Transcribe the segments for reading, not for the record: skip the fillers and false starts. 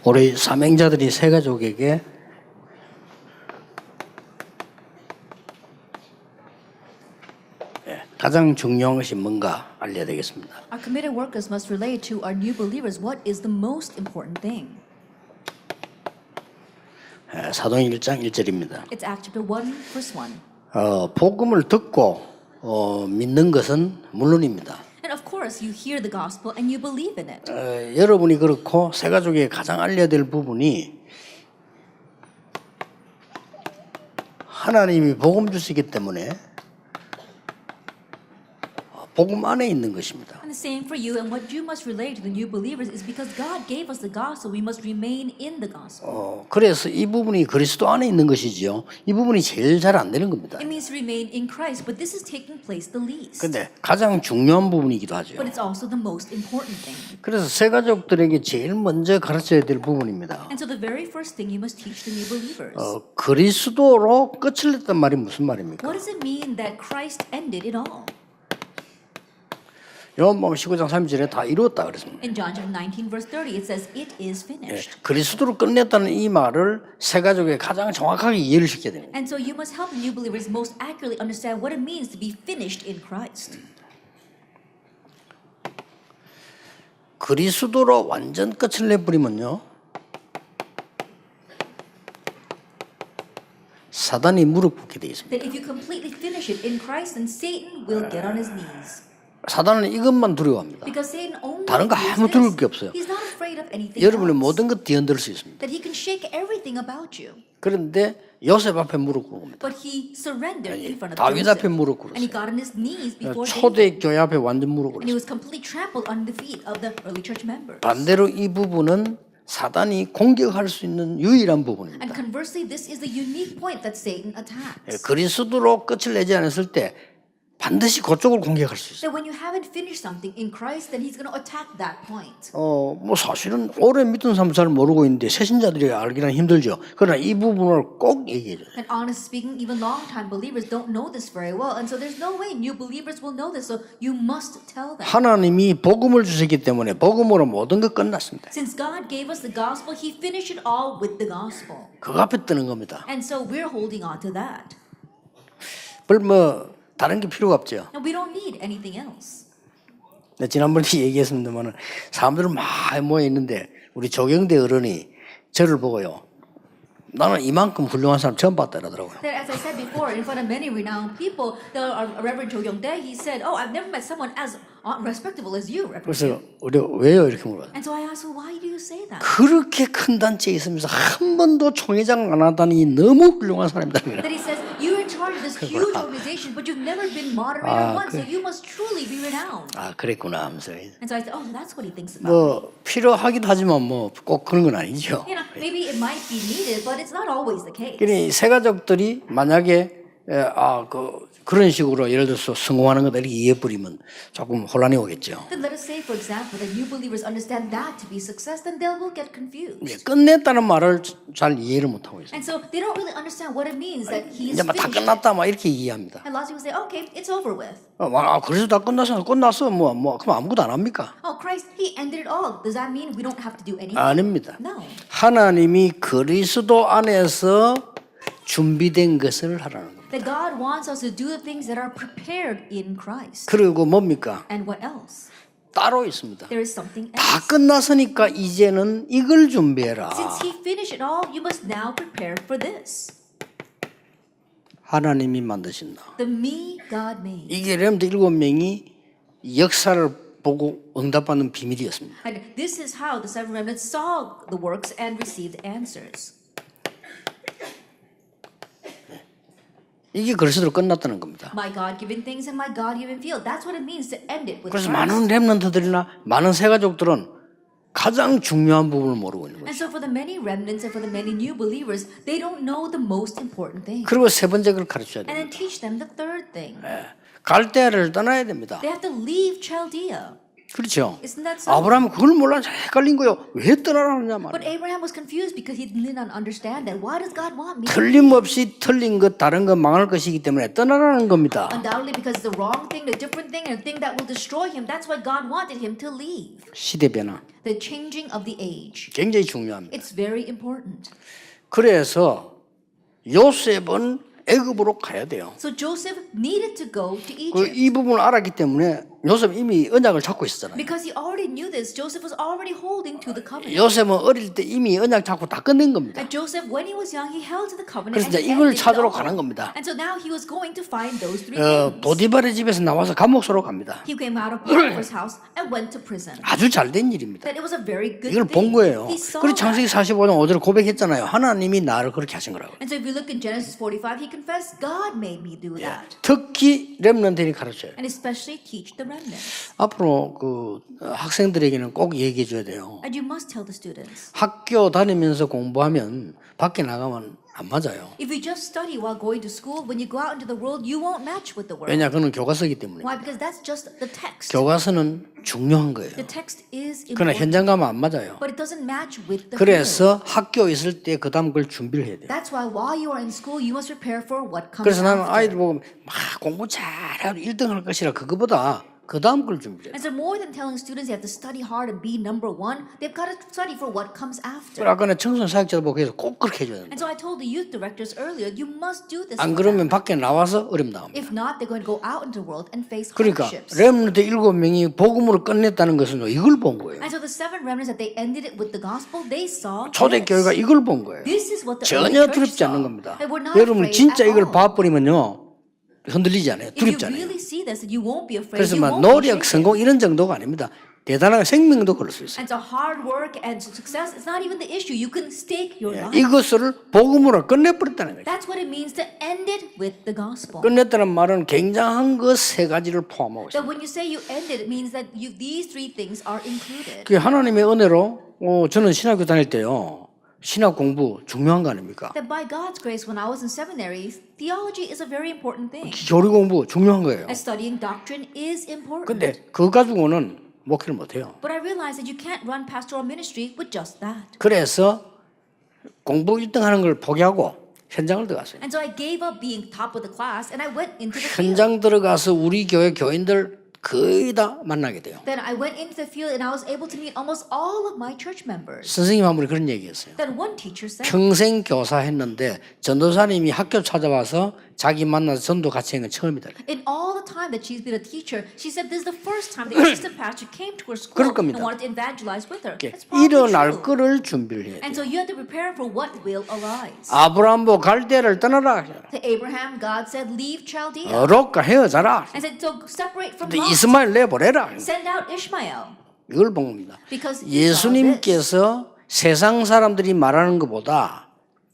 우리 사명자들이 세 가족에게 가장 중요한 것이 뭔가 알려야 되겠습니다. Our committed workers must relate to our new believers what is the most important thing. 사도행 1장 1절입니다. It's Acts chapter 1, verse 1. 복음을 듣고 믿는 것은 물론입니다. And of course, you hear the gospel and you believe in it. 여러분이 그렇고 새 가족에 가장 알려야 될 부분이 하나님이 복음 주시기 때문에 복음 안에 있는 것입니다. And the same for you, and what you must relate to the new believers is because God gave us the gospel, we must remain in the gospel. 그래서 이 부분이 그리스도 안에 있는 것이지요. 이 부분이 제일 잘 안 되는 겁니다. It means remain in Christ, but this is taking place the least. 근데 가장 중요한 부분이기도 하죠. But it's also the most important thing. 그래서 새 가족들에게 제일 먼저 가르쳐야 될 부분입니다. And so the very first thing you must teach the new believers. 그리스도로 끝을 냈단 말이 무슨 말입니까? What does it mean that Christ ended it all? 요한복음 19장 3절에 다 이루었다 그랬습니다. In John chapter 19 verse 30 it says it is finished. 그리스도로 끝냈다는 이 말을 새 가족에 가장 정확하게 이해를 시켜야 됩니다. And so you must help the new believers most accurately understand what it means to be finished in Christ. 그리스도로 완전 끝을 내버리면요, 사단이 무릎 꿇게 되어 있습니다. That if you completely finish it in Christ, then Satan will get on his knees. 사단은 이것만 두려워합니다. Because Satan only 다른 거 fears 아무 두려울 this. 게 없어요. He's not afraid of anything 여러분의 else. 모든 것 뒤흔들 수 있습니다. That he can shake everything about you. 그런데 요셉 앞에 무릎 꿇은 겁니다. But he surrendered in front of 다윗 Joseph. 앞에 무릎 And he 꿇었어요. got on his knees before David. 초대 교회 앞에 완전 무릎 And he 꿇었어요. was completely trampled under the feet of the early church members. 반대로 이 부분은 사단이 공격할 수 있는 유일한 부분입니다. And conversely, this is the unique point that Satan attacks. 그리스도로 끝을 내지 않았을 때 반드시 그쪽을 공격할 수 있어요. That when you haven't finished something in Christ, then he's going to attack that point. 뭐 사실은 오래 믿은 사람 잘 모르고 있는데 새신자들이 알기는 힘들죠. 그러나 이 부분을 꼭 얘기해 줘요. And honestly speaking, even long-time believers don't know this very well. And so there's no way new believers will know this. So you must tell them. 하나님이 복음을 주셨기 때문에 복음으로 모든 것 끝났습니다. Since God gave us the gospel, he finished it all with the gospel. 그 앞에 뜨는 겁니다. And so we're holding on to that. 뭐 다른 게 필요가 없죠. And we don't need anything else. 지난번에 얘기했습니다만 사람들은 막 모여 있는데 우리 조경대 어른이 저를 보고요. 나는 이만큼 훌륭한 사람 처음 봤다 이러더라고요. That, as I said before, in front of many renowned people, the Reverend Jo Young-dae, he said, "Oh, I've never met someone as respectable as you, Reverend." 그래서 우리가 왜요 이렇게 물어요. And so I asked, well, why do you say that? 그렇게 큰 단체에 있으면서 한 번도 총회장 안 하다니 너무 훌륭한 사람이다. That he says, you're in charge of this huge organization, but you've never been moderator once, so you must truly be renowned. 그랬구나 하면서. And so I said, oh, that's what he thinks about. 뭐 필요하기도 하지만 뭐 꼭 그런 건 아니죠. You know, maybe it might be needed, but it's not always the case. 그러니 새 가족들이 만약에 그런 식으로 예를 들어서 성공하는 것을 이렇게 이해해버리면 조금 혼란이 오겠죠. Then let us say, for example, that new believers understand that to be success, then they will get confused. 끝냈다는 말을 잘 이해를 못하고 있어요. And so they don't really understand what it means that he is 이제 막 다 finished. 끝났다 막 이렇게 이해합니다. And lots of people say, okay, it's over with. 그래서 다 끝났어 뭐 그럼 아무것도 안 합니까? Oh, Christ, he ended it all. Does that mean we don't have to do anything? 아닙니다. No. 하나님이 그리스도 안에서 준비된 것을 하라는 겁니다. That God wants us to do the things that are prepared in Christ. 그리고 뭡니까? And what else? 따로 있습니다. There is something 다 else. 끝났으니까 이제는 이걸 준비해라. Since he finished it all, you must now prepare for this. 하나님이 만드신다. The me God made. 이게 렘드 7명이 역사를 보고 응답받는 비밀이었습니다. And this is how the seven remnants saw the works and received answers. 이게 그리스도로 끝났다는 겁니다. My God-given things and my God-given field. That's what it means to end it with 그래서 Christ. 많은 렘넌트들이나 많은 새가족들은 가장 중요한 부분을 모르고 있는 거예요. And so for the many remnants and for the many new believers, they don't know the most important thing. 그리고 세 번째 걸 가르쳐야 And then 됩니다. teach them the third thing. 갈대아를 떠나야 됩니다. They have to leave Chaldea. 그렇죠. Isn't that so? 아브라함은 그걸 몰라 헷갈린 거요. 왜 떠나라느냐 But 말이에요. Abraham was confused because he did not understand that. Why does God want me? 틀림없이 틀린 것 다른 것 망할 것이기 때문에 떠나라는 겁니다. Undoubtedly because it's the wrong thing, the different thing, and a thing that will destroy him. That's why God wanted him to leave. 시대 변화 The changing of the age. 굉장히 중요합니다. It's very important. 그래서 요셉은 애굽으로 가야 돼요. So Joseph needed to go to 그 Egypt. 이 부분을 알았기 때문에 요셉 이미 언약을 잡고 있었잖아요. Because he already knew this, Joseph was already holding to the covenant. 요셉은 어릴 때 이미 언약 잡고 다 끝낸 겁니다. And Joseph, when he was young, he held to the covenant. 그래서 And 이제 he 이걸 ended it 찾으러 all. 가는 겁니다. And so now he was going to find those three things. 보디발의 집에서 나와서 감옥소로 갑니다. He came out of Potiphar's house and went to prison. 아주 잘된 일입니다. That it was a very good 이걸 본 thing. 거예요. He saw 그리고 that. 창세기 45장 5절에 고백했잖아요. 하나님이 나를 그렇게 하신 거라고. And so if you look in Genesis 45, he confessed, God made me do that. 특히 렘넌트들이 가르쳐요. And especially teach the remnant. 앞으로 그 학생들에게는 꼭 얘기해 줘야 돼요. And you must tell the students. 학교 다니면서 공부하면 밖에 나가면 안 맞아요. If you just study while going to school, when you go out into the world, you won't match with the world. 왜냐 그는 교과서이기 때문에. Why? Because that's just the text. 교과서는 중요한 거예요. The text is 그러나 important, 현장 가면 안 맞아요. but it doesn't match with the field. 그래서 학교 있을 때 그다음 걸 준비를 해야 돼요. That's why while you are in school, you must prepare for what comes 그래서 나는 after. 아이들 보고 막 공부 잘하고 1등 할 것이라 그거보다 그다음 걸 준비해야 돼요. And so more than telling students they have to study hard and be number one, they've got to study for what comes after. 아까 청소년 사역자도 보고 해서 꼭 그렇게 해줘야 돼요. And so I told the youth directors earlier, you must do this 안 for 그러면 them. 밖에 나와서 어려움 나옵니다. If not, they're going to go out into the world and face 그러니까 hardships. 렘넌트 7명이 복음으로 끝냈다는 것은 이걸 본 거예요. And so the seven remnants that they ended it with the gospel, they saw 초대교회가 this. 이걸 본 거예요. This is what the early 전혀 church 두렵지 않는 saw. 겁니다. They were not 여러분 afraid 진짜 at 이걸 all. 봐버리면요 흔들리지 않아요. If you 두렵지 않아요. really see this, you won't be afraid. 그래서 You 막 won't be 노력, shaken. 성공 이런 정도가 아닙니다. 대단한 생명도 걸을 수 있어요. And so hard work and success is not even the issue. You can stake your life. 이것을 복음으로 끝내버렸다는 거죠. That's what it means to end it with the gospel. 끝냈다는 말은 굉장한 것 세 가지를 포함하고 있어요. So when you say you end it, it means that these three things are included. 그 하나님의 은혜로 저는 신학교 다닐 때요. 신학 공부 중요한 거 아닙니까? That by God's grace, when I was in seminary, theology is a very important thing. 교리 공부 중요한 거예요. And studying doctrine is important. 근데 그거 가지고는 목회를 못해요. But I realized that you can't run pastoral ministry with just that. 그래서 공부 1등 하는 걸 포기하고 현장을 들어갔어요. And so I gave up being top of the class and I went into the field. 현장 들어가서 우리 교회 교인들 거의 다 만나게 돼요. Then I went into the field and I was able to meet almost all of my church members. 선생님 한 분이 그런 얘기했어요. Then one teacher said, 평생 교사했는데 전도사님이 학교 찾아와서 자기 만나서 전도 같이 한 건 처음이다. in all the time that she's been a teacher, she said this is the first time the assistant pastor came to her school 그럴 겁니다. and wanted to evangelize with her. That's probably 일어날 true. 거를 준비를 해야 And 돼요. so you have to prepare for what will arise. 아브라함 보고 갈대를 떠나라. To Abraham, God said, leave Chaldea. 롯과 헤어져라. And said, so separate from 근데 Lot. 이스마엘 내보내라. Send out Ishmael. 이걸 본 겁니다. Because he saw this. 예수님께서 세상 사람들이 말하는 것보다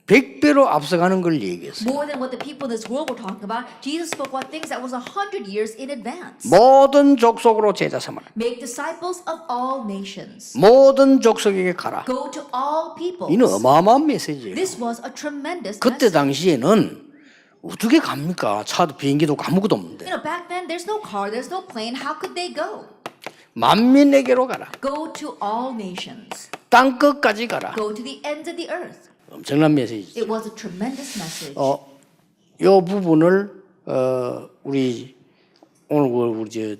100배로 앞서가는 걸 얘기했어요. More than what the people in this world were talking about, Jesus spoke about things that was 100 years in advance. 모든 족속으로 제자 삼아라. Make disciples of all nations. 모든 족속에게 가라. Go to all peoples. 이는 어마어마한 메시지예요. This was a tremendous 그때 message. 당시에는 어떻게 갑니까? 차도 비행기도 없고 아무것도 없는데. You know, back then, there's no car, there's no plane. How could they go? 만민에게로 가라. Go to all nations. 땅 끝까지 가라. Go to the ends of the earth. 엄청난 메시지. It was a tremendous message. 요 부분을 우리 오늘 우리 저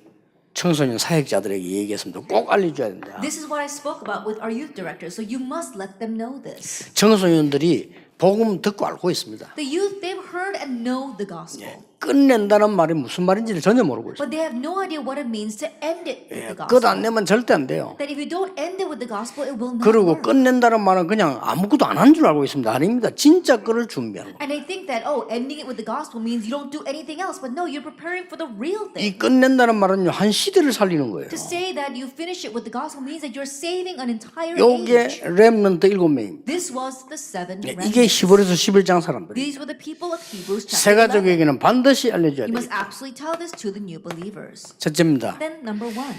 청소년 사역자들에게 얘기했습니다. 꼭 알려줘야 된다. This is what I spoke about with our youth director. So you must let them know this. 청소년들이 복음 듣고 알고 있습니다. The youth, they've heard and know the gospel. 끝낸다는 말이 무슨 말인지를 전혀 모르고 있어요. But they have no idea what it means to end it with the 끝 gospel. 안 내면 절대 안 돼요. That if you don't end it with the gospel, it will not 그리고 work. 끝낸다는 말은 그냥 아무것도 안 한 줄 알고 있습니다. 아닙니다. 진짜 끝을 준비하는 거예요. And they think that, ending it with the gospel means you don't do anything else. But no, you're preparing for the real thing. 이 끝낸다는 말은요, 한 시대를 살리는 거예요. To say that you finish it with the gospel means that you're saving an entire 요게 age. 렘넌트 7명입니다. This was the seven 이게 remnants. 히브리서 11장 사람들이. These were the people of Hebrews 새 chapter 11. 가족에게는 반드시 알려줘야 You 돼요. must absolutely tell this to the new believers. 첫째입니다. Then number one,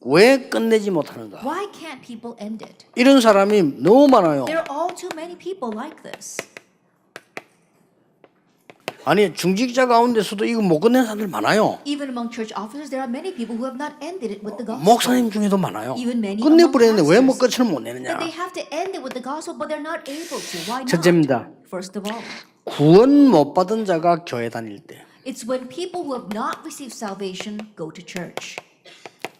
왜 끝내지 못하는가? why can't people end it? 이런 사람이 너무 많아요. There are all too many people like this. 아니 중직자 가운데서도 이거 못 끝낸 사람들 많아요. Even among church officers, there are many people who have not ended it with the gospel. 목사님 중에도 많아요. Even many 끝내버렸는데 왜 뭐 pastors. 끝을 못 내느냐. That they have to end it with the gospel, but they're not able to. Why not? 첫째입니다. First of all, 구원 못 받은 자가 교회 다닐 때 it's when people who have not received salvation go to church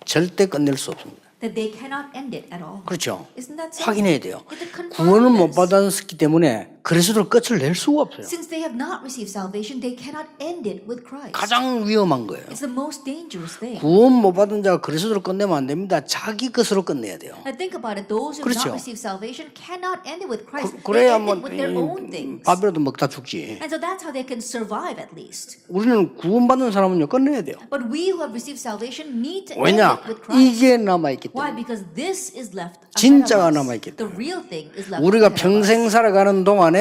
절대 끝낼 수 없습니다. that they cannot end it at all. 그렇죠. Isn't that so? 확인해야 돼요. You have to confirm 구원을 못 this. 받았기 때문에 그리스도로 끝을 낼 수가 없어요. Since they have not received salvation, they cannot end it with Christ. 가장 위험한 거예요. It's the most dangerous thing. 구원 못 받은 자가 그리스도로 끝내면 안 됩니다. 자기 것으로 끝내야 돼요. Now think about it. Those who have 그렇죠. not received salvation cannot end it with Christ. They 그래야 end 뭐 it with their own things. 밥이라도 먹다 죽지. And so that's how they can survive at least. 우리는 구원 받는 사람은요 끝내야 돼요. But we who have received salvation need to end 왜냐? it with Christ. 이게 남아 있기 Why? 때문에. Because this is left ahead 진짜가 of us. 남아있기 The real thing is left 우리가 ahead of us. 평생 살아가는 동안에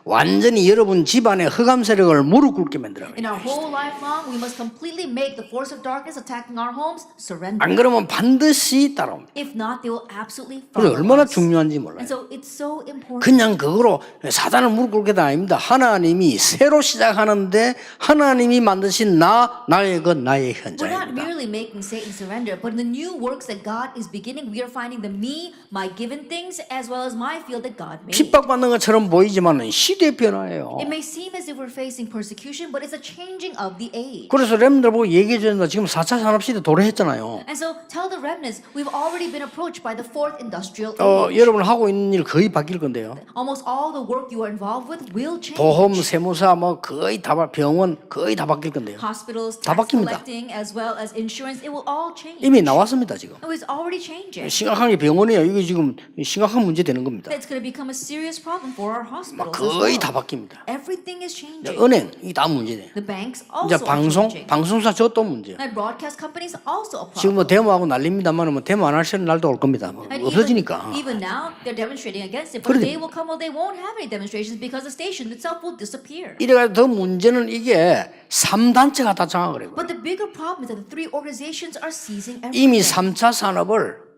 완전히 여러분 집안의 흑암 세력을 무릎 꿇게 만들어요. In our whole life long, we must completely make the force of darkness attacking our homes surrender. 안 그러면 반드시 따라옵니다. If not, they will absolutely 그게 follow 얼마나 us. 중요한지 몰라요. And so it's so important. 그냥 그거로 사단을 무릎 꿇게 다 아닙니다. 하나님이 새로 시작하는데 하나님이 만드신 나의 것, 나의 We're not 현장입니다. merely making Satan surrender, but in the new works that God is beginning, we are finding the me, my given things, as well as my field that God made. 핍박받는 것처럼 보이지만 시대 변화예요. It may seem as if we're facing persecution, but it's a changing of the age. 그래서 렘들 보고 얘기해 주는데 지금 4차 산업시대 도래했잖아요. And so tell the remnants, we've already been approached by the fourth industrial age. 여러분 하고 있는 일 거의 바뀔 건데요. Almost all the work you are involved with will change. 보험, 세무사 뭐 거의 다 병원 거의 다 바뀔 건데요. Hospitals, 다 tax 바뀝니다. collecting, as well as insurance, it will all change. 이미 나왔습니다 지금. No, it's already changing. 심각한 게 병원이에요. 이게 지금 심각한 문제 되는 겁니다. It's going to become a serious problem for our hospitals. as 거의 well. 다 바뀝니다. Everything is changing. 은행 이게 다 문제돼요. The banks 이제 also are changing. 방송사 저도 문제예요. And broadcast companies also a 지금 뭐 problem. 데모하고 난립니다만 뭐 데모 안 할 날도 올 겁니다. 뭐 And 없어지니까. even now, they're demonstrating against it, but 그러니- they will come, well, they won't have any demonstrations because the station itself will disappear. 이래가 더 문제는 이게 3단체가 다 장악을 해요. But the bigger problem is that the three organizations are seizing 이미 everything. 3차 산업을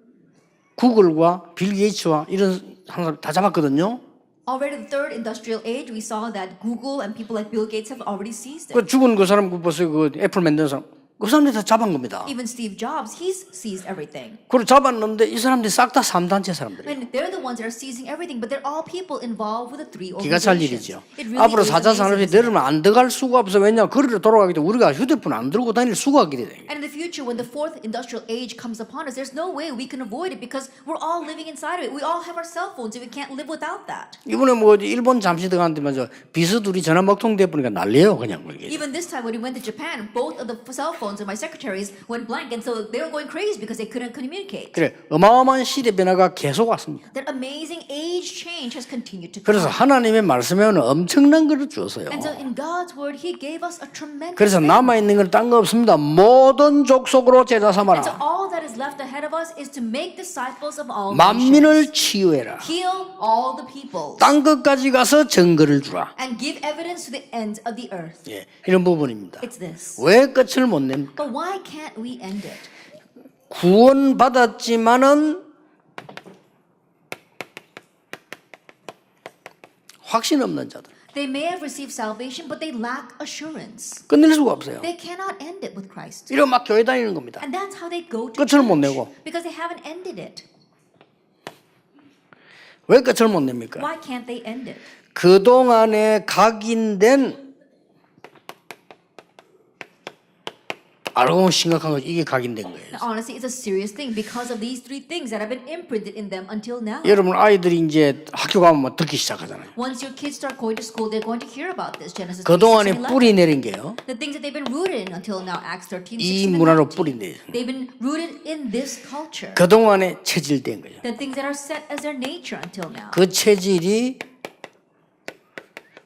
구글과 빌 게이츠와 이런 사람 다 잡았거든요. Already the third industrial age, we saw that Google and people like Bill Gates have already seized it. 그 죽은 그 사람 그 벌써 그 애플 만든 사람 그 사람들이 다 잡은 겁니다. Even Steve Jobs, he's seized everything. 그걸 잡았는데 이 사람들이 싹 다 3단체 사람들이에요. And they're the ones that are seizing everything, but they're all people involved with the three 기가 찰 organizations. 일이죠. It really 앞으로 is 4차 amazing, 산업이 isn't it? 내려면 안 들어갈 수가 없어. 왜냐 거리로 돌아가기 때문에 우리가 휴대폰 안 들고 다닐 수가 없게 돼요. And in the future, when the fourth industrial age comes upon us, there's no way we can avoid it because we're all living inside of it. We all have our cell phones and we can't live without that. 이번에 뭐 일본 잠시 들어갔는데 먼저 비서 둘이 전화 먹통돼 보니까 난리예요 그냥 그게. Even this time when we went to Japan, both of the cell phones of my secretaries went blank, and so they were going crazy because they couldn't communicate. 그래 어마어마한 시대 변화가 계속 왔습니다. That amazing age change has continued to 그래서 come. 하나님의 말씀에는 엄청난 것을 주었어요. And so in God's word, He gave us a tremendous 그래서 thing. 남아 있는 건 딴 거 없습니다. 모든 족속으로 제자 And so 삼아라. all that is left ahead of us is to make disciples of all nations. 만민을 치유해라. Heal all the peoples. 땅 끝까지 가서 증거를 주라. And give evidence to the ends of the earth. 예, 이런 부분입니다. It's this. 왜 끝을 못 냅니까? But why can't we end it? 구원 받았지만은 확신 없는 자들 They may have received salvation, but they lack assurance. 끝낼 수가 없어요. They cannot end it with Christ. 이러 막 교회 다니는 겁니다. And that's how they go to 끝을 못 church. 내고. Because they haven't ended it. 왜 끝을 못 냅니까? Why can't they end it? 그 동안에 각인된 알고 보면 심각한 거죠. 이게 각인된 거예요. Now, honestly, it's a serious thing because of these three things that have been imprinted in them until now. 여러분 아이들이 이제 학교 가면 막 듣기 시작하잖아요. Once your kids start going to school, they're going to hear about this. Genesis 3, 그 6, 동안에 and 11. 뿌리 내린 게요. The things that they've been rooted in until now, Acts 13, 이 16, and 문화로 19. 뿌리 내린. They've been rooted in this culture. 그 동안에 체질된 거예요. The things that are set as their nature until now. 그 체질이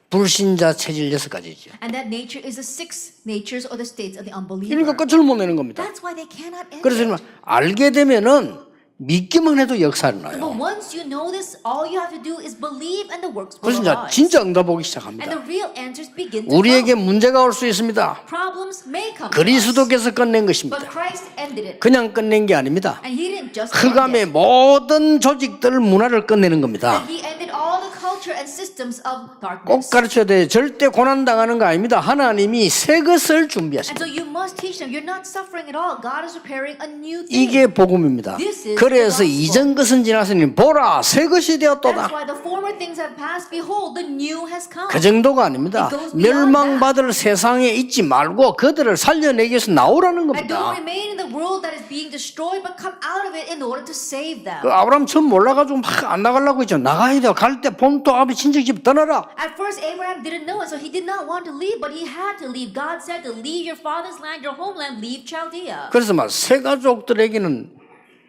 불신자 체질 6가지죠. And that nature is the six natures or the states of the unbeliever. 그러니까 끝을 못 내는 겁니다. That's why they cannot end 그래서 it. 알게 되면은 믿기만 해도 역사를 But 나요. once you know this, all you have to do is believe and the works will 그래서 이제 arise. 진짜 응답 오기 And 시작합니다. the real answers begin to 우리에게 come. 문제가 올 수 있습니다. Problems may come to us, 그리스도께서 끝낸 but 것입니다. Christ ended it. 그냥 끝낸 게 아닙니다. And He didn't just end 흑암의 it. 모든 조직들 문화를 끝내는 겁니다. And He ended all the culture and systems systems of 꼭 darkness. 가르쳐야 돼. 절대 고난당하는 거 아닙니다. 하나님이 새 것을 And 준비하십니다. so you must teach them. You're not suffering at all. God is preparing a new thing. 이게 복음입니다. This is 그래서 the gospel. 이전 것은 지났으니 보라 새 것이 That's 되었도다. why the former things have passed. Behold, the new has come. 그 정도가 아닙니다. It goes beyond 멸망받을 세상에 있지 말고 그들을 살려내기 위해서 나오라는 And 겁니다. don't remain in the world that is being destroyed, but come out of it in order to save them. 그 아브라함 처음 몰라가지고 막 안 나가려고 했죠. 나가야 돼. 갈 때 본토 아비 친척집 떠나라. At first, Abraham didn't know it, so he did not want to leave, but he had to leave. God said to leave your father's land, your homeland, leave Chaldea. 그래서 막 새 가족들에게는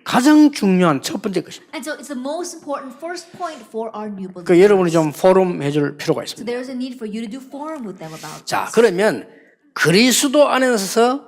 가장 중요한 첫 번째 것입니다. And so it's the most important first point for our new believers. 그 여러분이 좀 포럼 해줄 필요가 So 있습니다. there's a need for you to do forum with them about 자, this. 그러면 그리스도 안에서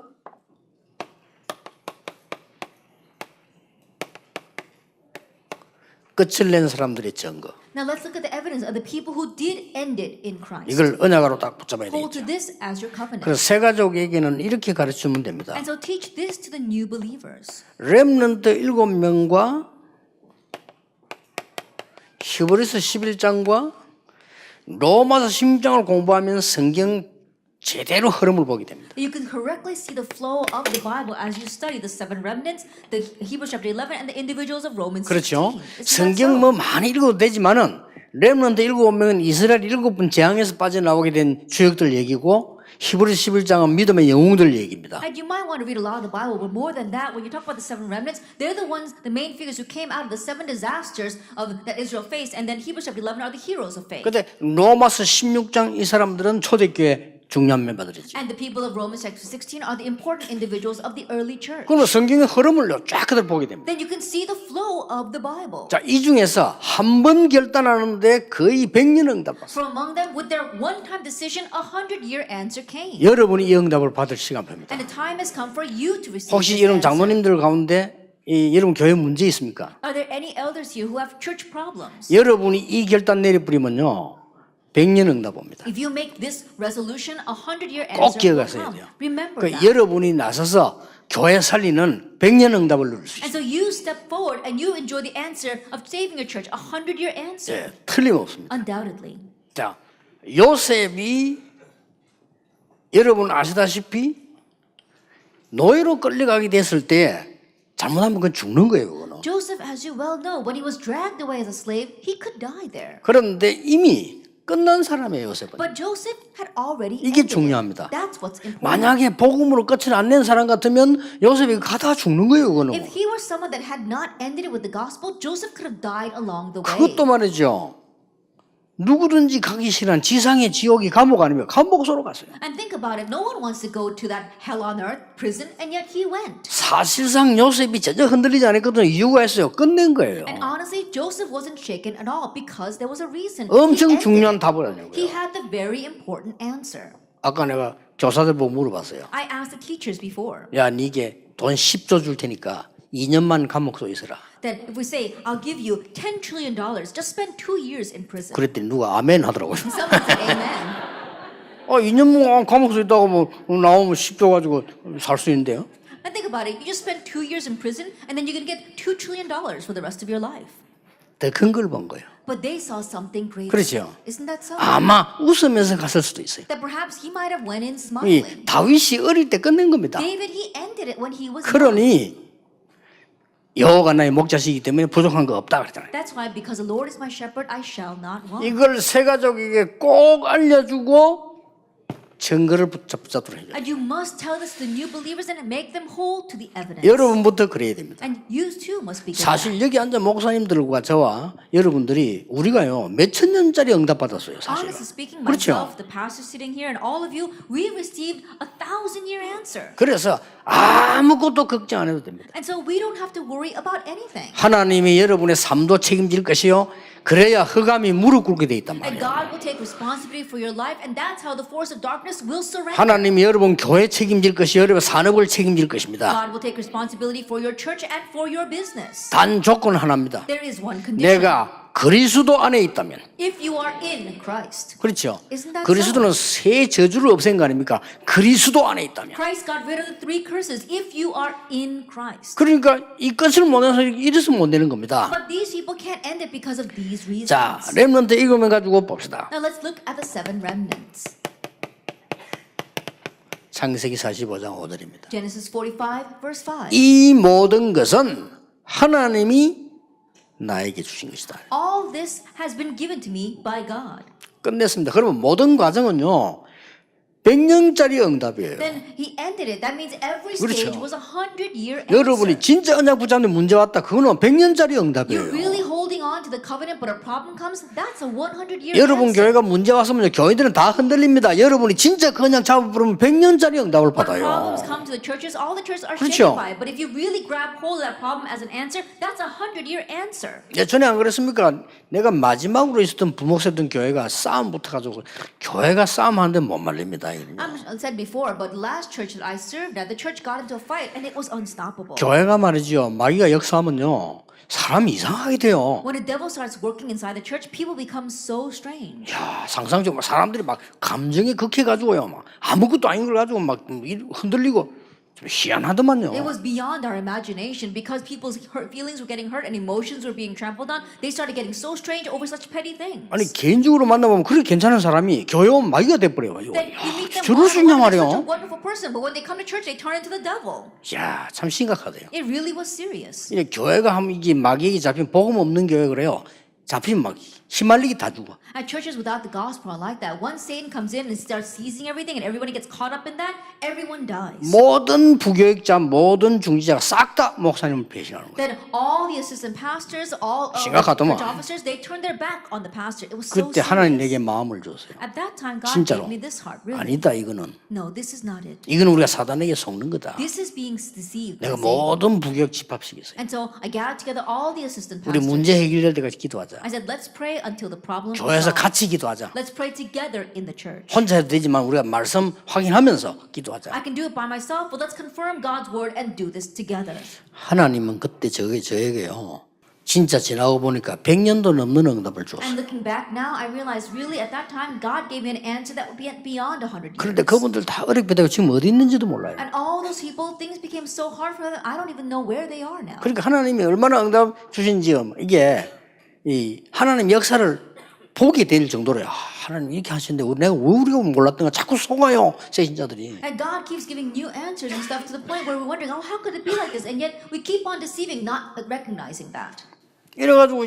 끝을 낸 사람들의 증거. Now let's look at the evidence of the people who did end it in Christ. 이걸 언약으로 딱 붙잡아야 Hold 되겠죠. to this as your covenant. 그래서 새 가족에게는 이렇게 가르치면 됩니다. And so teach this to the new believers. 렘넌트 7명과 히브리서 11장과 로마서 16장을 공부하면 성경 제대로 흐름을 보게 됩니다. You can correctly see the flow of the Bible as you study the seven remnants, the Hebrews chapter 11, and the individuals of Romans 16. 그렇죠. Isn't that 성경 so? 뭐 많이 읽어도 되지만은 렘넌트 7명은 이스라엘 7번 재앙에서 빠져나오게 된 주역들 얘기고 히브리서 11장은 믿음의 영웅들 얘기입니다. And you might want to read a lot of the Bible, but more than that, when you talk about the seven remnants, they're the ones, the main figures who came out of the seven disasters of that Israel faced, and then Hebrews chapter 11 are the heroes of faith. 근데 로마서 16장 이 사람들은 초대교회 중요한 멤버들이지. And the people of Romans chapter 16 are the important individuals of the early church. 그러면 성경의 흐름을 쫙 그대로 보게 됩니다. Then you can see the flow of the Bible. 자, 이 중에서 한 번 결단하는데 거의 100년 응답 받습니다. For among them, with their one-time decision, 100-year answer came. 여러분이 이 응답을 받을 시간표입니다. And the time has come for you to receive 혹시 this 여러분 answer. 장로님들 가운데 여러분 교회 문제 있습니까? Are there any elders here who have church problems? 여러분이 이 결단 내려버리면요 100년 응답 옵니다. If you make this resolution, 100-year 꼭 answer will 기억하셔야 come. 돼요. Remember 그 that. 여러분이 나서서 교회 살리는 100년 응답을 누릴 수 있어요. And so you step forward and you enjoy the answer of saving your church, 100-year answer. 예, 틀림없습니다. Undoubtedly. 자, 요셉이 여러분 아시다시피 노예로 끌려가게 됐을 때 잘못하면 그건 죽는 거예요. 그거는. Joseph, as you well know, when he was dragged away as a slave, he could die there. 그런데 이미 끝난 사람이에요, 요셉은. But Joseph had already 이게 ended it. 중요합니다. That's what's important. 만약에 복음으로 끝을 안 낸 사람 같으면 요셉이 가다 죽는 거예요, 그거는. If he were someone that had not ended it with the gospel, Joseph could have died along the way. 그것도 말이죠. 누구든지 가기 싫은 지상의 지옥이 감옥 아니면 감옥으로 갔어요. And think about it. No one wants to go to that hell on earth prison, and yet he went. 사실상 요셉이 전혀 흔들리지 않았거든요. 이유가 있어요. 끝낸 거예요. And honestly, Joseph wasn't shaken at all because there was a reason. 엄청 He ended 중요한 it. 답을 He 하냐고요. had the very important answer. 아까 내가 교사들 보고 물어봤어요. I asked the teachers before 야, 니게 돈 10조 줄 테니까 2년만 감옥소 있어라. that if we say, I'll give you $10 trillion, just spend 2 years in prison. 그랬더니 누가 아멘 하더라고요. Someone said amen. 2년만 감옥소 있다가 뭐 나오면 10조 가지고 살 수 있는데요. And think about it. You just spend 2 years in prison, and then you can get $2 trillion for the rest of your life. 더 큰 걸 본 거예요. But they saw something greater. 그렇죠. Isn't that so? 아마 웃으면서 갔을 수도 있어요. That perhaps he might have went in 이 smiling. 다윗이 어릴 때 끝낸 겁니다. David, he ended it when he was young. 그러니 여호와가 나의 목자시기 때문에 부족한 거 없다 그랬잖아요. That's why, because the Lord is my shepherd, I shall not want. 이걸 새 가족에게 꼭 알려주고 증거를 붙잡도록 해요. And you must tell this to the new believers and make them hold to the evidence. 여러분부터 그래야 됩니다. And you too must be good. 사실 여기 앉아 목사님들과 저와 여러분들이 우리가요 몇천 년짜리 응답 받았어요. 사실은. Honestly speaking, 그렇죠. myself, the pastor sitting here, and all of you, we received 1,000-year answer. 그래서 아무것도 걱정 안 해도 됩니다. And so we don't have to worry about anything. 하나님이 여러분의 삶도 책임질 것이요. 그래야 흑암이 무릎 꿇게 돼 있단 And 말이에요. God will take responsibility for your life, and that's how the force of darkness will surrender. 하나님이 여러분 교회 책임질 것이요. 여러분 산업을 책임질 것입니다. God will take responsibility for your church and for your business. 단 조건 하나입니다. There is one condition. 내가 그리스도 안에 있다면. If you are in Christ. 그렇죠. Isn't that 그리스도는 세 저주를 없앤 거 아닙니까? 그리스도 안에 있다면. Christ got rid of the 3 curses if you are in Christ. 그러니까 이 끝을 못 내서 이래서 못 내는 겁니다. But these people can't end it because of these reasons. 자, 렘넌트 읽으면 가지고 봅시다. Now let's look at the 7 remnants. 창세기 45장 5절입니다. Genesis 45 verse 5. 이 모든 것은 하나님이 나에게 주신 것이다. All this has been given to me by God. 끝냈습니다. 그러면 모든 과정은요 100년짜리 응답이에요. Then he ended it. That means every 그렇죠. stage was a 100-year answer. 여러분이 진짜 언약 붙잡는데 문제 왔다. 그거는 100년짜리 You're 응답이에요. really holding on to the covenant, but a problem comes. That's a 100-year 여러분 answer. 교회가 문제 왔으면 교회들은 다 흔들립니다. 여러분이 진짜 그 언약 잡아버리면 100년짜리 응답을 When 받아요. problems come to the churches, all the churches are 그렇죠. shaken by it. But if you really grab hold of that problem as an answer, that's a 100-year answer. 예전에 안 그랬습니까? 내가 마지막으로 있었던 부목사였던 교회가 싸움 붙어가지고 교회가 싸움하는데 못 말립니다. I said before, but the last church that I served at, the church got into a fight and it was unstoppable. 교회가 말이죠. 마귀가 역사하면요. 사람이 이상하게 돼요. When the devil starts working inside the church, people become so strange. 야, 상상적으로 사람들이 막 감정이 극해가지고요. 막 아무것도 아닌 걸 가지고 막 흔들리고 좀 희한하더만요. It was beyond our imagination because people's feelings were getting hurt and emotions were being trampled on. They started getting so strange over such petty things. 아니 개인적으로 만나보면 그렇게 괜찮은 사람이 교회 오면 마귀가 돼버려요. Then you meet them 저럴 수 있냐 one-on-one, they're such a 말이요. wonderful person, but when they come to church, they turn into the devil. 야, 참 심각하대요. It really was serious. 이게 교회가 하면 이게 마귀에게 잡히면 복음 없는 교회 그래요. 잡히면 막 휘말리기 다 죽어. At churches without the gospel are like that. Once Satan comes in and starts seizing everything and everybody gets caught up in that, everyone dies. 모든 부교육자, 모든 중지자가 싹 다 목사님을 배신하는 거예요. Then all the assistant pastors, all 심각하더만. church officers, they turned their back on the pastor. It was so 그때 하나님 serious. 내게 마음을 줬어요. At that time, God 진짜로. gave me this heart. Really? 아니다 이거는. No, this is not it. 이거는 우리가 사단에게 속는 거다. This is being deceived. by 내가 Satan. 모든 부교육 집합시켰어요. And so I gathered together all the assistant 우리 pastors. 문제 해결될 때까지 기도하자. I said, let's pray until the problem is 교회에서 solved. 같이 기도하자. Let's pray together in the church. 혼자 해도 되지만 우리가 말씀 확인하면서 기도하자. I can do it by myself, but let's confirm God's word and do this together. 하나님은 그때 저에게요. 진짜 지나고 보니까 100년도 넘는 응답을 줬어요. And looking back now, I realize really at that time, God gave me an answer that would be beyond 100 years. 그런데 그분들 다 어렵게 되고 지금 어디 있는지도 몰라요. And all those people, things became so hard for them, I don't even know where they are now. 그러니까 하나님이 얼마나 응답 주신지요. 이게 이 하나님 역사를 보게 될 정도로 하나님 이렇게 하시는데 내가 왜 우리가 몰랐던 거 자꾸 속아요 세신자들이. And God keeps giving new answers and stuff to the point where we're wondering, oh, how could it be like this? And yet we keep on deceiving, not recognizing that. 이래가지고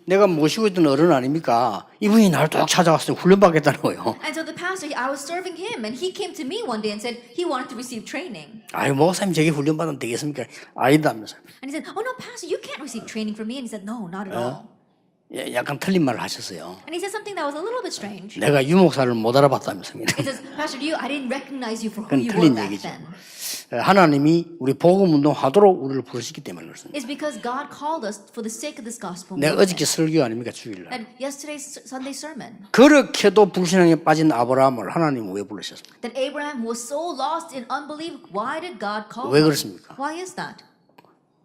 내가 모시고 있던 어른 아닙니까? 이분이 나를 딱 찾아왔어요. 훈련받겠다는 거예요. And so the pastor, I was serving him, and he came to me one day and said he wanted to receive training. 아유 목사님 저게 훈련받으면 되겠습니까? 아니다면서. And he said, oh no, pastor, you can't receive training from me. And he said, no, not at all. 약간 틀린 말을 하셨어요. And he said something that was a little bit strange. 내가 유목사를 못 알아봤다면서. He says, Pastor Liu, I didn't recognize you for who 그건 you were 틀린 back 얘기죠. then. 하나님이 우리 복음 운동하도록 우리를 부르시기 때문에 그렇습니다. It's because God called us for the sake of this gospel 내가 movement. 어저께 설교 아닙니까 주일날. And yesterday's Sunday sermon, 그렇게도 불신앙에 빠진 아브라함을 하나님 왜 부르셨습니까? that Abraham was so lost in unbelief, why did God call 왜 him? 그렇습니까? Why is that?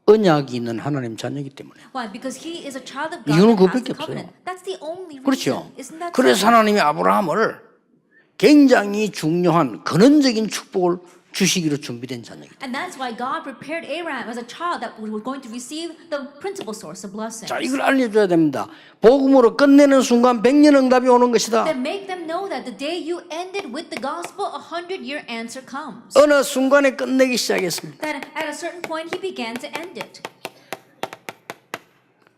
언약이 있는 하나님 자녀이기 때문에. Why? Because he is a child of God 이유는 and has 그것밖에 the covenant. 없어요. That's the only reason. 그렇죠. Isn't that 그래서 so? 하나님이 아브라함을 굉장히 중요한 근원적인 축복을 주시기로 준비된 자녀이기 때문에. And that's why God prepared Abraham as a child that was going to receive the principal source of blessings. 자, 이걸 알려줘야 됩니다. 복음으로 끝내는 순간 100년 응답이 오는 것이다. Then make them know that the day you ended with the gospel, 100-year answer comes. 어느 순간에 끝내기 시작했습니다. That at a certain point he began to end it.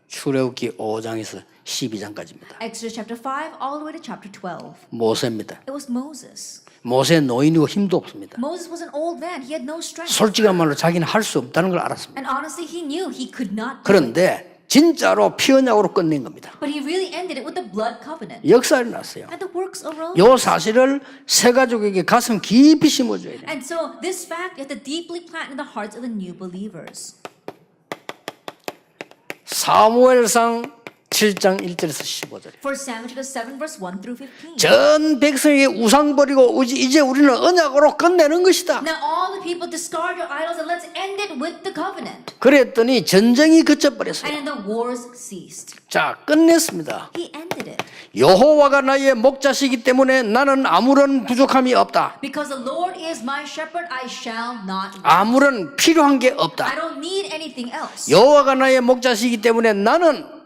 출애굽기 5장에서 12장까지입니다. Exodus chapter 5 all the way to chapter 12. 모세입니다. It was Moses. 모세 노인이고 힘도 없습니다. Moses was an old man. He had no strength. 솔직한 말로 자기는 할 수 없다는 걸 알았습니다. And honestly, he knew he could not do it. 그런데 진짜로 피언약으로 끝낸 겁니다. But he really ended it with the blood covenant. 역사가 났어요. And the works arose. 이 사실을 새 가족에게 가슴 깊이 심어줘야 돼요. And so this fact you have to deeply plant in the hearts of the new believers. 사무엘상 7장 1절에서 15절. 1 Samuel chapter 7 verse 1 through 15. 전 백성에게 우상 버리고 이제 우리는 언약으로 끝내는 것이다. Now all the people discard your idols and let's end it with the covenant. 그랬더니 전쟁이 그쳐버렸어요. And then the wars ceased. 자, 끝냈습니다. He ended it. 여호와가 나의 목자시기 때문에 나는 아무런 부족함이 없다. Because the Lord is my shepherd, I shall not want. 아무런 필요한 게 I 없다. don't need anything else. 여호와가 나의 목자시기 때문에 나는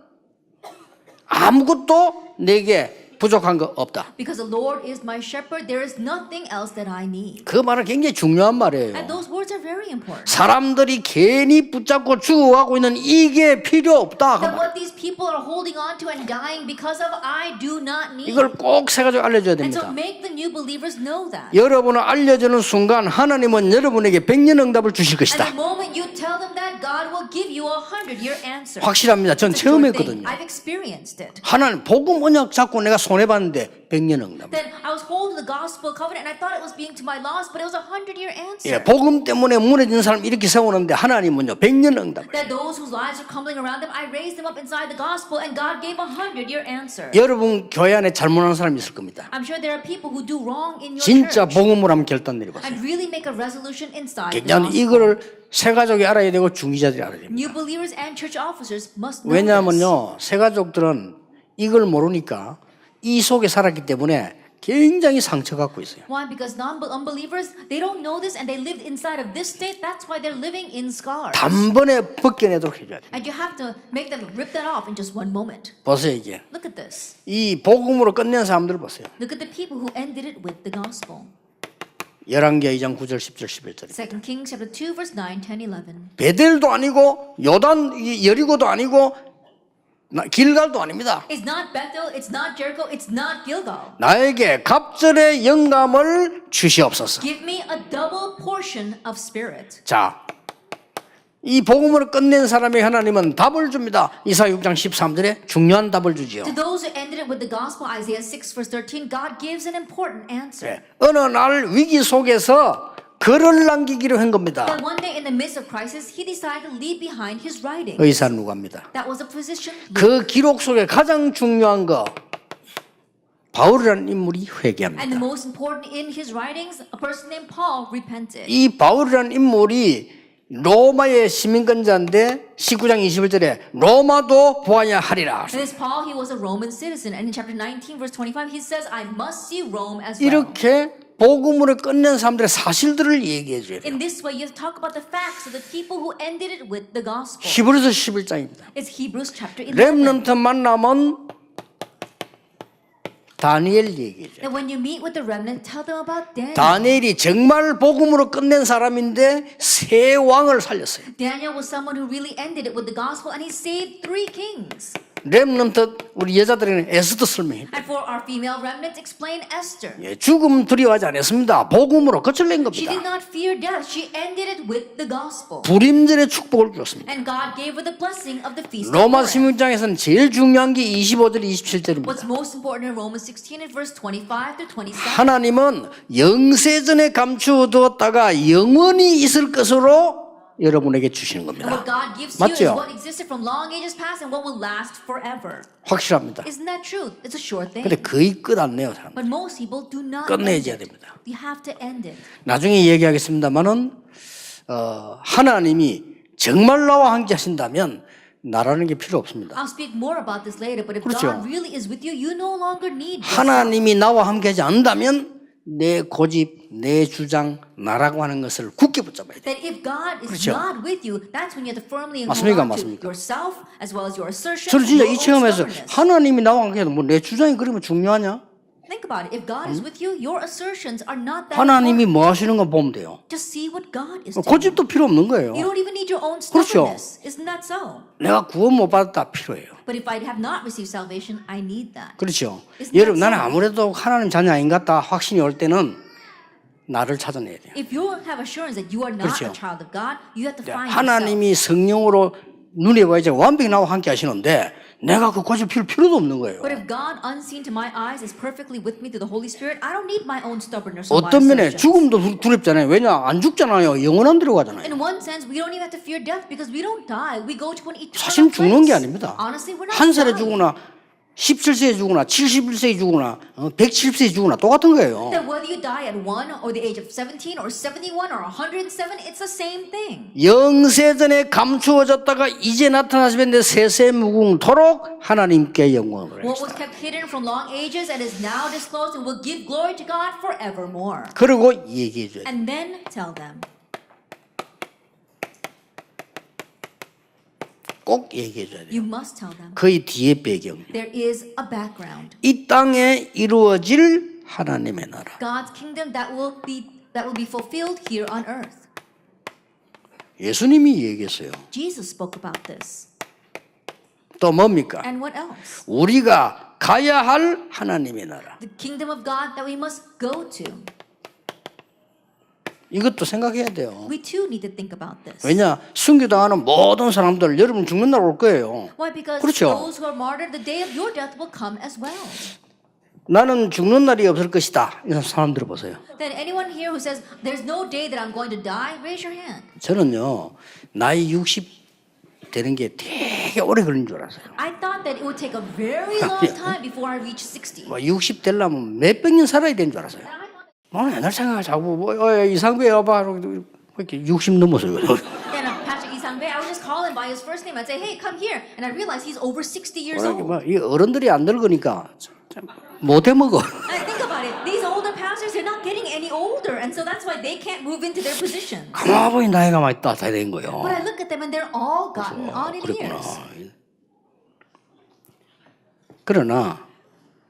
아무것도 내게 부족한 거 없다. Because the Lord is my shepherd, there is nothing else that I need. 그 말은 굉장히 중요한 말이에요. And those words are very important. 사람들이 괜히 붙잡고 죽어가고 있는 이게 필요 없다. 그 That 말. what these people are holding on to and dying because of, I do not need. 이걸 꼭 세가지고 알려줘야 And so 됩니다. make the new believers know that. 여러분을 알려주는 순간 하나님은 여러분에게 100년 응답을 주실 And 것이다. the moment you tell them that, God will give you a 100-year answer. 확실합니다. 전 It's a sure thing. 체험했거든요. I've experienced it. 하나님 복음 언약 잡고 내가 손해봤는데 100년 응답. Then I was holding the gospel covenant and I thought it was being to my loss, but it was a 100-year answer. 예, 복음 때문에 무너진 사람 이렇게 세우는데 하나님은요 100년 응답을. That those whose lives are crumbling around them, I raised them up inside the gospel and God gave a 100-year answer. 여러분 교회 안에 잘못하는 사람이 있을 겁니다. I'm sure there are people who do wrong in your 진짜 church 복음으로 한번 결단 내려보세요. and really make a resolution inside the 그냥 gospel. 이거를 세가족이 알아야 되고 중기자들이 알아야 됩니다. New believers and church officers must know this. 왜냐하면요 세가족들은 이걸 모르니까 이 속에 살았기 때문에 굉장히 상처받고 있어요. Why? Because unbelievers, they don't know this and they lived inside of this state. That's why they're living in scars. 단번에 벗겨내도록 해줘야 돼요. And you have to make them rip that off in just one moment. 보세요 이게. Look at this. 이 복음으로 끝낸 사람들 보세요. Look at the people who ended it with the gospel. 열왕기하 2장 9절 10절 11절. 2 Kings chapter 2 verse 9, 10, 11. 베델도 아니고 요단 여리고도 아니고 길갈도 아닙니다. It's not Bethel, it's not Jericho, it's not Gilgal. 나에게 갑절의 영감을 주시옵소서. Give me a double portion of spirit. 자, 이 복음으로 끝낸 사람의 하나님은 답을 줍니다. 이사 6장 13절에 중요한 답을 주지요. To those who ended it with the gospel, Isaiah 6 verse 13, God gives an important answer. 네. 어느 날 위기 속에서 글을 남기기로 한 겁니다. That one day in the midst of crisis, he decided to leave behind his writing. 의사 누가입니다. That was a physician. 그 기록 속에 가장 중요한 거 바울이라는 인물이 And the 회개합니다. most important in his writings, a person named Paul repented. 이 바울이라는 인물이 로마의 시민권자인데 19장 21절에 로마도 보아야 하리라. And this Paul, he was a Roman citizen. And in chapter 19, verse 25, he says, I must see Rome as well. 이렇게 복음으로 끝낸 사람들의 사실들을 얘기해 줘야 돼요. In this way, you talk about the facts of the people who ended it with the gospel. 히브리서 11장입니다. It's Hebrews chapter 11. 렘넌트 만나면 다니엘 얘기해 줘요. That when you meet with the remnant, tell them about Daniel. 다니엘이 정말 복음으로 끝낸 사람인데 세 왕을 살렸어요. Daniel was someone who really ended it with the gospel, and he saved 3 kings. 렘넌트 우리 여자들에게는 에스더 설명해. And for our female remnant, explain Esther. 예, 죽음 두려워하지 않았습니다. 복음으로 끝을 낸 She did 겁니다. not fear death. She ended it with the gospel. 불임절의 축복을 주었습니다. And God gave her the blessing of the feast of 로마 Purim. 16장에서는 제일 중요한 게 25절 27절입니다. What's most important in Romans 16 and verse 25 to 27? 하나님은 영세전에 감추어두었다가 영원히 있을 것으로 여러분에게 주시는 And 겁니다. what God gives you is 맞죠? what existed from long ages past and what will last forever. 확실합니다. Isn't that true? It's a sure thing. 근데 거의 끝 안 내요, 사람. But most people do not end 끝내줘야 it. 됩니다. You have to end it. 나중에 얘기하겠습니다만은 하나님이 정말 나와 함께 하신다면 나라는 게 필요 없습니다. I'll speak more about this later, but if 그렇죠. God really is with you, you no longer need this. 하나님이 나와 함께하지 않는다면 내 고집, 내 주장, 나라고 하는 것을 굳게 붙잡아야 돼. That if God is 그렇죠. not with you, that's when you have to firmly hold 맞습니까? on to 맞습니까? yourself as well as your assertion. 저는 진짜 이 your own 체험에서 stubbornness. 하나님이 나와 함께해도 뭐 내 주장이 그러면 중요하냐? Think about it. If God is with you, your assertions are not that 하나님이 important. 뭐 하시는 거 보면 돼요. Just see what God is doing. 고집도 필요 없는 거예요. You don't even need your own 그렇죠. stubbornness. Isn't that so? 내가 구원 못 받았다 필요해요. But if I have not received salvation, I need that. 그렇죠. Isn't 여러분 that 나는 so? 아무래도 하나님 자녀 아닌 것 같다 확신이 올 때는 나를 찾아내야 돼요. If you have assurance that you are not 그렇죠. a child of God, you have to find yourself. 하나님이 성령으로 눈에 보이지 완벽히 나와 함께 하시는데 내가 그 고칠 필요도 없는 거예요. But if God unseen to my eyes is perfectly with me through the Holy Spirit, I don't need my own stubbornness or my 어떤 면에 assertions. 죽음도 두렵잖아요. 왜냐? 안 죽잖아요. 영원한 데로 가잖아요. In one sense, we don't even have to fear death because we don't die. We go to an eternal 사실 죽는 게 place. 아닙니다. Honestly, we're not 한 살에 dying. 죽으나 17세에 죽으나 71세에 죽으나 107세에 죽으나 똑같은 거예요. That whether you die at 1 or the age of 17 or 71 or 107, it's the same thing. 영세전에 감추어졌다가 이제 나타나시는데 세세무궁토록 하나님께 영광을 What was 하시다. kept hidden from long ages and is now disclosed and will give glory to God forevermore. 그리고 얘기해 줘야 돼. And then tell them. 꼭 얘기해 줘야 돼. You must tell them. 거의 뒤에 배경. There is a background. 이 땅에 이루어질 하나님의 나라. God's kingdom that will be fulfilled here on earth. 예수님이 얘기했어요. Jesus spoke about this. 또 뭡니까? And what else? 우리가 가야 할 하나님의 나라. The kingdom of God that we must go to. 이것도 생각해야 돼요. We too need to think about this. 왜냐? 순교당하는 모든 사람들 여러분 죽는 날 올 거예요. Why? Because 그렇죠. those who are martyred, the day of your death will come as well. 나는 죽는 날이 없을 것이다. 이런 사람들 보세요. Then anyone here who says there's no day that I'm going to die, raise your hand. 저는요. 나이 60 되는 게 되게 오래 걸린 줄 알았어요. I thought that it would take a very long time before I reach 60. 60 되려면 몇백 년 살아야 되는 줄 알았어요. 옛날 생각을 자꾸 이상배 여봐 이렇게 60 넘었어요. And Pastor Isangbe, I would just call him by his first name. I'd say, "Hey, come here," and I realized he's over 60 years old. 이 어른들이 안 늙으니까 못 해먹어. And think about it. These older pastors, they're not getting any older, and so that's why they can't move into their positions. 가만 보니 나이가 많이 다 된 거예요. But I look at them, and they're all gotten on in 그랬구나. years. 그러나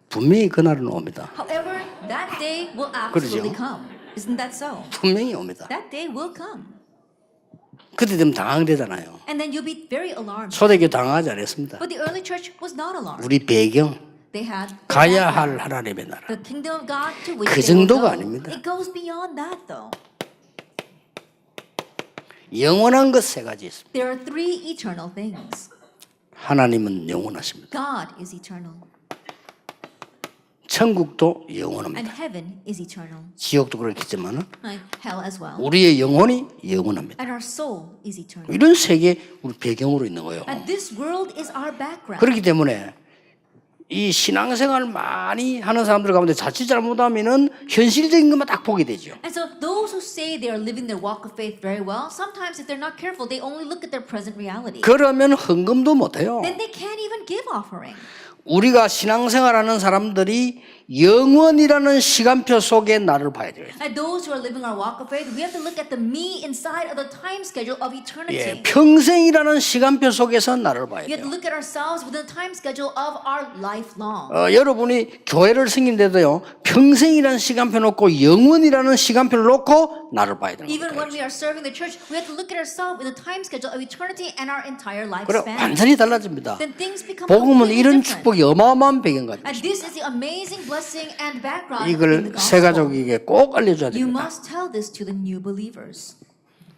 분명히 그날은 옵니다. However, that day will absolutely 그러죠. come. Isn't that so? 분명히 옵니다. That day will come. 그때 되면 당황되잖아요. And then you'll be very alarmed. 초대교 당황하지 않았습니다. But the early church was not alarmed. 우리 배경 They had the 가야 background, 할 하나님의 나라. the kingdom of God to which 그 they will 정도가 go. 아닙니다. It goes beyond that, though. 영원한 것 세 가지 있습니다. There are three eternal things. 하나님은 영원하십니다. God is eternal, 천국도 and 영원합니다. heaven is eternal, 지옥도 그렇겠지만 like hell as well. 우리의 영혼이 영원합니다. And our soul is eternal. 이런 세계 우리 배경으로 있는 거예요. And this world is our background. 그렇기 때문에 이 신앙생활 많이 하는 사람들 가운데 자칫 잘못하면은 현실적인 것만 딱 보게 되죠. And so those who say they are living their walk of faith very well, sometimes if they're not careful, they only look at their present reality. 그러면 헌금도 못 해요. Then they can't even give offering. 우리가 신앙생활하는 사람들이 영원이라는 시간표 속에 나를 봐야 돼요. And those who are living our walk of faith, we have to look at the me inside of the time schedule of eternity. 평생이라는 시간표 속에서 나를 봐야 You have 돼요. to look at ourselves within the time schedule of our lifelong. 여러분이 교회를 생긴데도요, 평생이라는 시간표 놓고 영원이라는 시간표를 놓고 나를 봐야 되는 Even when 거예요. we are serving the church, we have to look at ourselves in the time schedule of eternity and our entire 그럼 lifespan. 완전히 달라집니다. Then things become 복음은 completely 이런 different. 축복이 어마어마한 배경 가지고 And this is the amazing blessing and background in 이걸 the 새 gospel. 가족에게 꼭 알려줘야 You 됩니다. must tell this to the new believers.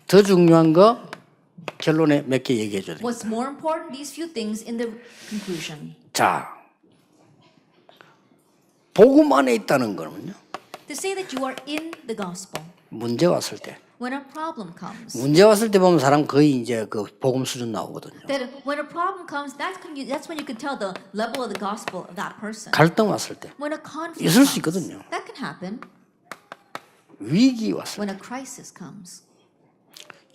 더 중요한 거 결론에 몇 개 얘기해 줘야 됩니다. What's more important, these few things in the conclusion. 자, 복음 안에 있다는 거는요, To say that you are in the gospel. 문제 왔을 때, When a problem comes. 문제 왔을 때 보면 사람 거의 이제 그 복음 수준 나오거든요. That when a problem comes, that's when you can tell the level of the gospel of that person. 갈등 왔을 때, When a conflict 있을 수 comes, 있거든요. that can happen. 위기 왔을 When a crisis comes. 때,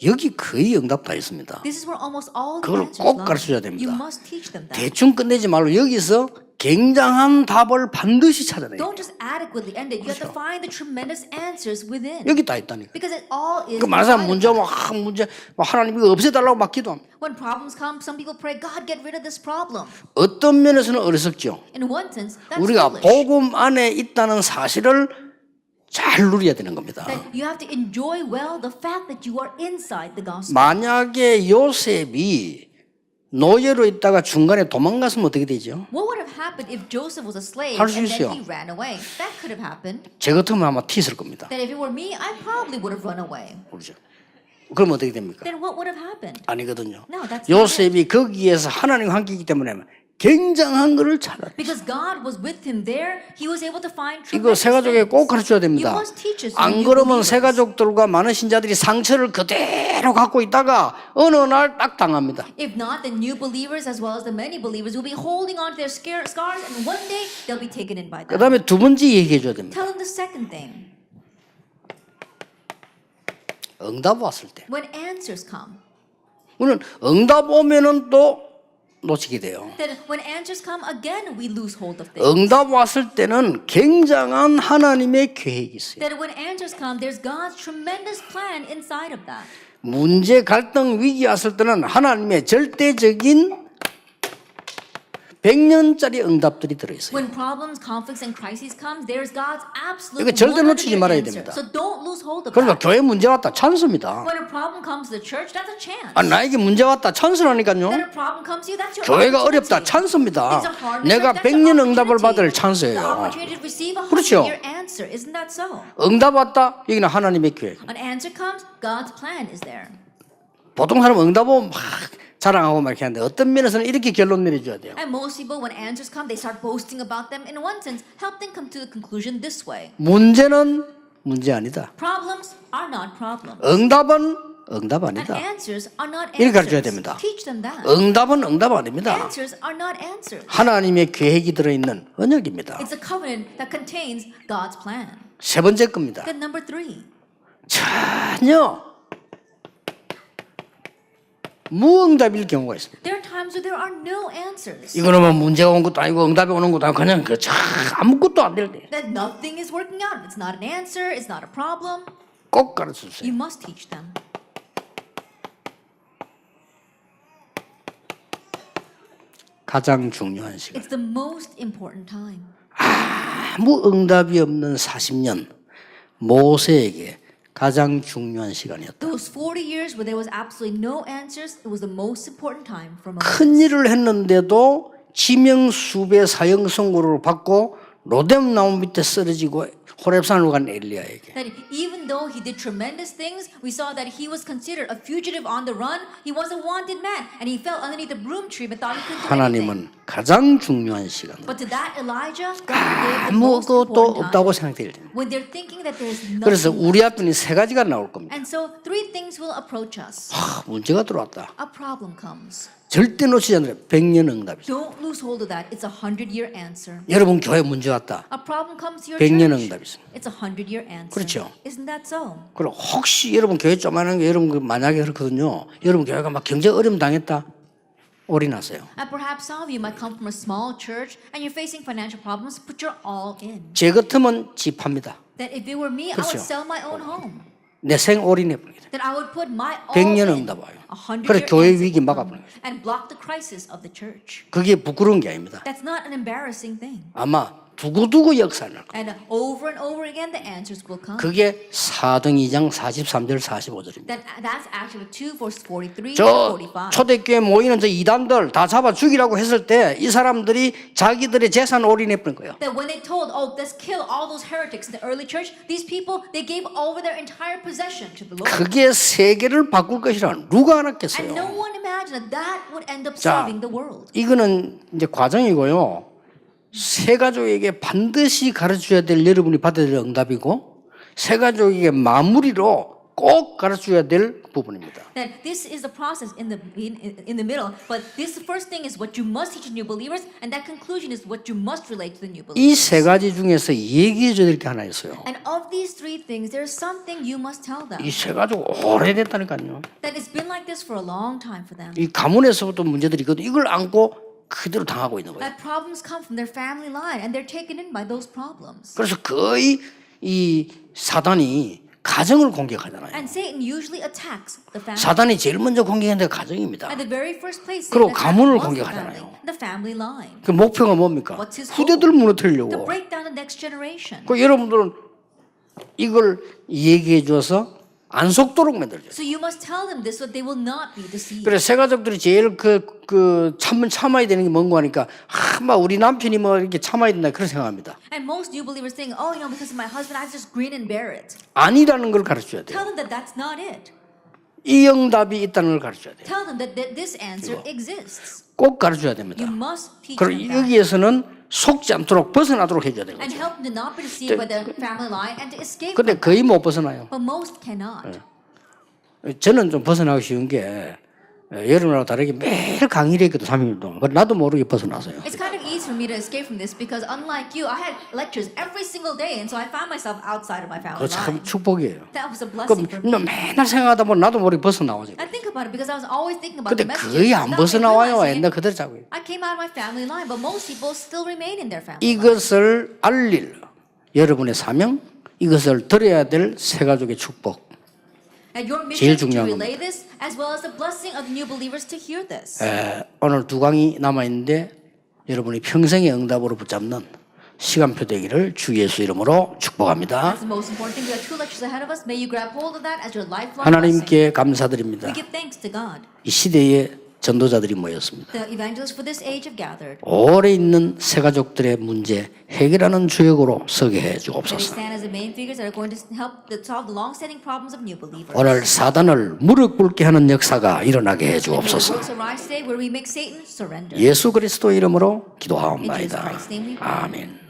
여기 거의 응답 다 있습니다. This is where almost all the 그걸 answers 꼭 lie. 가르쳐줘야 됩니다. You must teach them that. 대충 끝내지 말고 여기서 굉장한 답을 반드시 찾아내요. Don't just adequately end it. You have to find the tremendous answers within. 여기 다 있다니까. Because it all is 그 많은 사람 inside of 문제 us. 하나님 이거 없애달라고 막 기도합니다. When problems come, some people pray, God, get rid of this problem. 어떤 면에서는 어리석죠. In one sense, that's 우리가 foolish. 복음 안에 있다는 사실을 잘 누려야 되는 겁니다. That you have to enjoy well the fact that you are inside the gospel. 만약에 요셉이 노예로 있다가 중간에 도망갔으면 어떻게 되죠? What would have happened if Joseph was a slave 할수 and then 있어요. he ran away? That could have happened. 제 같으면 아마 튀었을 겁니다. That if it were me, I probably would have run away. 그렇죠. 그럼 어떻게 됩니까? Then what would have happened? 아니거든요. No, that's not it. 요셉이 거기에서 하나님과 함께 있기 때문에 굉장한 거를 찾았다. Because God was with him there, he was able to find 이거 tremendous 새 가족에 꼭 things. 가르쳐야 You 됩니다. must teach us. 안 그러면 새 가족들과 많은 신자들이 상처를 그대로 갖고 있다가 어느 날 딱 당합니다. If not, the new believers as well as the many believers will be holding on to their scars, and one day they'll be taken in by 그 them. 다음에 두 번째 얘기해 줘야 됩니다. Tell them the second thing. 응답 왔을 때. When answers come, 우리는 응답 오면은 또 놓치게 돼요. then when answers come again, we lose hold of things. 응답 왔을 때는 굉장한 하나님의 계획이 있어요. That when answers come, there's God's tremendous plan inside of that. 문제, 갈등, 위기 왔을 때는 하나님의 절대적인 100년짜리 응답들이 들어있어요. When problems, conflicts, and crises come, there's God's absolute 이거 절대 놓치지 100-year 말아야 answer. 됩니다. So don't lose hold of 그러니까 that. 교회 문제 왔다 찬스입니다. When a problem comes to the church, that's a chance. 아, 나에게 문제 왔다 찬스라니까요. When a problem comes to you, that's your 교회가 opportunity. 어렵다 찬스입니다. It's a hard 내가 mission, that's 100년 your 응답을 opportunity. 받을 The 찬스예요. opportunity to receive a 그렇죠. 100-year answer. Isn't that so? 응답 왔다 여기는 하나님의 계획. An answer comes, God's plan is there. 보통 사람 응답 오면 막 자랑하고 막 이렇게 하는데 어떤 면에서는 이렇게 결론 내려줘야 돼요. And most people, when answers come, they start boasting about them. In one sense, help them come to the conclusion this way. 문제는 문제 아니다. Problems are not problems. 응답은 응답 And 아니다. answers are not 이렇게 가르쳐야 answers. 됩니다. Teach them that. 응답은 응답 아닙니다. Answers are not answers. 하나님의 계획이 들어있는 언약입니다. It's a covenant that contains God's plan. 세 번째 겁니다. Then number 3, 전혀 무응답일 경우가 있습니다. there are times where there are no answers. 이거는 뭐 문제가 온 것도 아니고 응답이 오는 것도 아니고 그냥 그 아무것도 안 될 때 That nothing is working out. It's not an answer. It's not a problem. 꼭 가르쳐 주세요. You must teach them. 가장 중요한 시간. It's the most important time. 아무 응답이 없는 40년 모세에게 가장 중요한 시간이었다. Those 40 years where there was absolutely no answers, it was the most important time for Moses. 큰 일을 했는데도 지명수배 사형 선고를 받고 로뎀 나무 밑에 쓰러지고 호렙산으로 간 엘리야에게 That even though he did tremendous things, we saw that he was considered a fugitive on the run. He was a wanted man, and he fell underneath the broom tree but thought he couldn't do anything. 하나님은 가장 중요한 시간 But to that Elijah, God gave the most 아무것도 important 없다고 time. 생각될 때 When they're thinking that there's 그래서 nothing. 우리 앞에는 세 가지가 나올 겁니다. And so 3 things will approach us. 문제가 들어왔다. A problem comes. 절대 놓치지 않으라. 100년 응답이죠. Don't lose hold of that. It's a 100-year answer. 여러분 교회 문제 왔다. A problem comes to your 100년 church. 응답이 있습니다. It's a 100-year answer. 그렇죠. Isn't that so? 그리고 혹시 여러분 교회 조그마한 게 여러분 그 만약에 그렇거든요. 여러분 교회가 막 경제 어려움 당했다. 올인하세요. And perhaps some of you might come from a small church and you're facing financial problems, put your all in. 제 같으면 집합니다. That if it were me, I 그렇죠. would sell my own home. 내 생 올인해 버립니다. That I would put my all 100년 in. 응답 와요. 100-year 그래 교회 answer 위기 will 막아버려요. come and block the crisis of the church. 그게 부끄러운 게 아닙니다. That's not an embarrassing thing. 아마 두고두고 역사를 날 거예요. And over and over again, the answers will come. 그게 사도행 2장 43절 45절입니다. That's actually 2 verse 43 저 to 45. 초대교회 모이는 저 이단들 다 잡아 죽이라고 했을 때 이 사람들이 자기들의 재산 올인해 버린 거예요. That when they told, oh, let's kill all those heretics in the early church, these people, they gave over their entire possession to the Lord. 그게 세계를 바꿀 것이라 누가 And no 알았겠어요. one imagined that that would end up 자, saving the world. 이거는 이제 과정이고요. 새 가족에게 반드시 가르쳐야 될 여러분이 받아야 될 응답이고 새 가족에게 마무리로 꼭 가르쳐야 될 부분입니다. That this is the process in the middle, but this first thing is what you must teach new believers, and that conclusion is what you must relate to the new 이 believers. 세 가지 중에서 얘기해 줘야 될 게 하나 있어요. And of these 3 things, there's something you must tell them. 이 세 가족 오래됐다니까요. That it's been like this for a long time for them. 이 가문에서부터 문제들이 있거든요. 이걸 안고 그대로 당하고 있는 거예요. That problems come from their family line, and they're taken in by those problems. 그래서 거의 이 사단이 가정을 공격하잖아요. And Satan usually attacks the family. 사단이 제일 먼저 공격하는 데가 가정입니다. At the very first place, 그리고 Satan 가문을 attacks the 공격하잖아요. family, the family line. 그 목표가 뭡니까? What's his 후대들 To 무너뜨리려고. break down the next generation. 그 여러분들은 이걸 얘기해 줘서 안 속도록 만들죠. So you must tell them this so they will not be deceived. 그래 새 가족들이 제일 참아야 되는 게 뭔가 하니까 막 우리 남편이 뭐 이렇게 참아야 된다 그런 생각합니다. And most new believers think, oh, because of my husband, I just grin and bear it. 아니라는 걸 가르쳐야 돼요. Tell them that that's not it. 이 응답이 있다는 걸 가르쳐야 돼요. Tell them that this answer exists. 꼭 가르쳐야 됩니다. You must teach 그리고 them that. 여기에서는 속지 않도록 벗어나도록 해줘야 되는 And 거죠. help them to not be deceived by the family line and to escape 근데 from 거의 못 벗어나요. But most cannot. 저는 좀 벗어나기 쉬운 게 여러분하고 다르게 매일 강의를 했거든 3일 동안. 그래서 나도 모르게 벗어나서요. It's kind of easy for me to escape from this because unlike you, I had lectures every single day and so I found myself outside of my family 그거 참 line. 축복이에요. That was a 그럼 blessing for me. 너 맨날 생각하다 보면 나도 모르게 벗어나오지. I think about it because I was always thinking about 근데 the messages. 거의 안 without me 벗어나와요. realizing 옛날 it. 그대로 자고 있어요. I came out of my family line, but most people still remain in their family line. 이것을 알릴 여러분의 사명, 이것을 드려야 될 새 가족의 축복. And your 제일 mission is to 중요한 relay this as well as the blessing of the new believers to hear this. 오늘 2강이 남아있는데 여러분이 평생의 응답으로 붙잡는 시간표 되기를 주 예수 이름으로 축복합니다. That's the most important thing. We have 2 lectures ahead of us. May you grab hold of that as your lifelong blessing. 하나님께 감사드립니다. We give thanks to God. 이 시대에 전도자들이 모였습니다. The evangelists for this age have gathered. 오래 있는 새 가족들의 문제 해결하는 주역으로 서게 해 They 주옵소서. stand as the main figures that are going to help solve the long-standing problems of new believers. 오늘 사단을 무릎 꿇게 하는 역사가 일어나게 해 And may the 주옵소서. works arise today where we make Satan surrender. 예수 그리스도 이름으로 In Jesus 기도하옵나이다. Christ's name we pray. 아멘.